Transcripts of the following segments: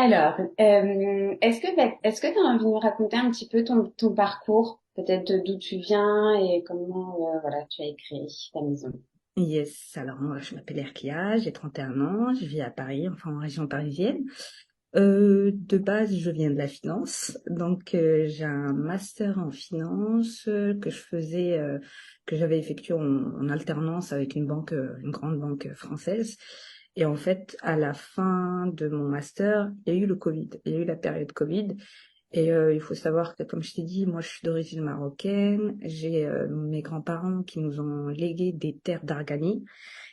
Est-ce que tu as envie de me raconter un petit peu ton parcours, peut-être d'où tu viens et comment voilà, tu as créé ta maison? Yes, alors moi je m'appelle Erkia, j'ai 31 ans, je vis à Paris, enfin en région parisienne. De base, je viens de la finance, donc j'ai un master en finance que j'avais effectué en alternance avec une grande banque française. Et en fait, à la fin de mon master, il y a eu le Covid, il y a eu la période Covid. Et il faut savoir que, comme je t'ai dit, moi je suis d'origine marocaine, j'ai mes grands-parents qui nous ont légué des terres d'Arganie.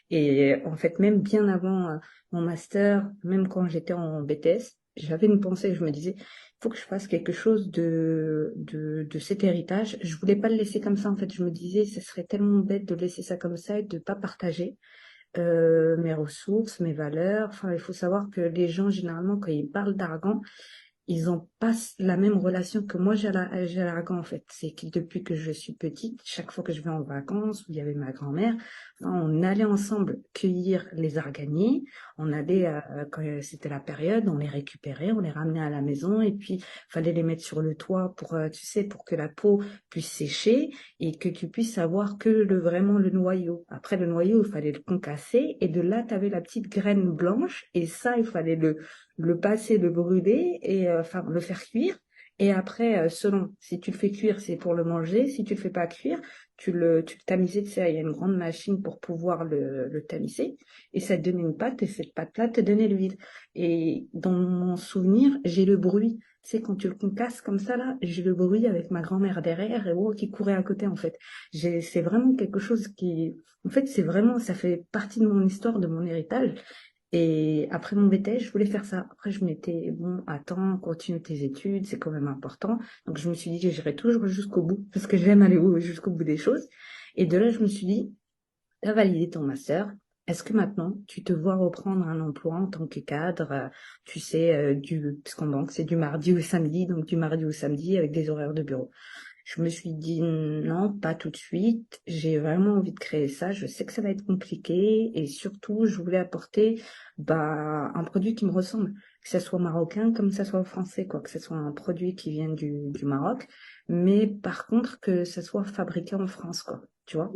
Et en fait, même bien avant mon master, même quand j'étais en BTS, j'avais une pensée, je me disais, il faut que je fasse quelque chose de cet héritage. Je voulais pas le laisser comme ça, en fait. Je me disais, ce serait tellement bête de laisser ça comme ça et de pas partager mes ressources, mes valeurs. Enfin, il faut savoir que les gens, généralement, quand ils parlent d'argan, ils ont pas la même relation que moi j'ai à l'Aragon en fait. C'est que depuis que je suis petite, chaque fois que je vais en vacances, où il y avait ma grand-mère, enfin, on allait ensemble cueillir les araganiers. On allait, quand c'était la période, on les récupérait, on les ramenait à la maison et puis fallait les mettre sur le toit pour, tu sais, pour que la peau puisse sécher et que tu puisses avoir que vraiment le noyau. Après le noyau, il fallait le concasser et de là, tu avais la petite graine blanche et ça, il fallait le passer, le brûler et enfin le faire cuire. Et après, selon si tu le fais cuire, c'est pour le manger. Si tu le fais pas cuire, tu le tamisais, tu sais, il y a une grande machine pour pouvoir le tamiser. Et ça te donnait une pâte, et cette pâte-là te donnait l'huile. Et dans mon souvenir, j'ai le bruit. Tu sais, quand tu le concasses comme ça, là, j'ai le bruit avec ma grand-mère derrière et oh, qui courait à côté, en fait. C'est vraiment quelque chose en fait, c'est vraiment, ça fait partie de mon histoire, de mon héritage. Et après mon BTS, je voulais faire ça. Après, je m'étais, bon, attends, continue tes études, c'est quand même important. Donc, je me suis dit que j'irai toujours jusqu'au bout, parce que j'aime aller jusqu'au bout des choses. Et de là, je me suis dit, tu as validé ton master. Est-ce que maintenant, tu te vois reprendre un emploi en tant que cadre, tu sais, puisqu'en banque, c'est du mardi au samedi, donc du mardi au samedi avec des horaires de bureau. Je me suis dit non, pas tout de suite. J'ai vraiment envie de créer ça. Je sais que ça va être compliqué et surtout, je voulais apporter un produit qui me ressemble, que ce soit marocain comme que ce soit français, quoi, que ce soit un produit qui vienne du Maroc, mais par contre que ça soit fabriqué en France, quoi. Tu vois?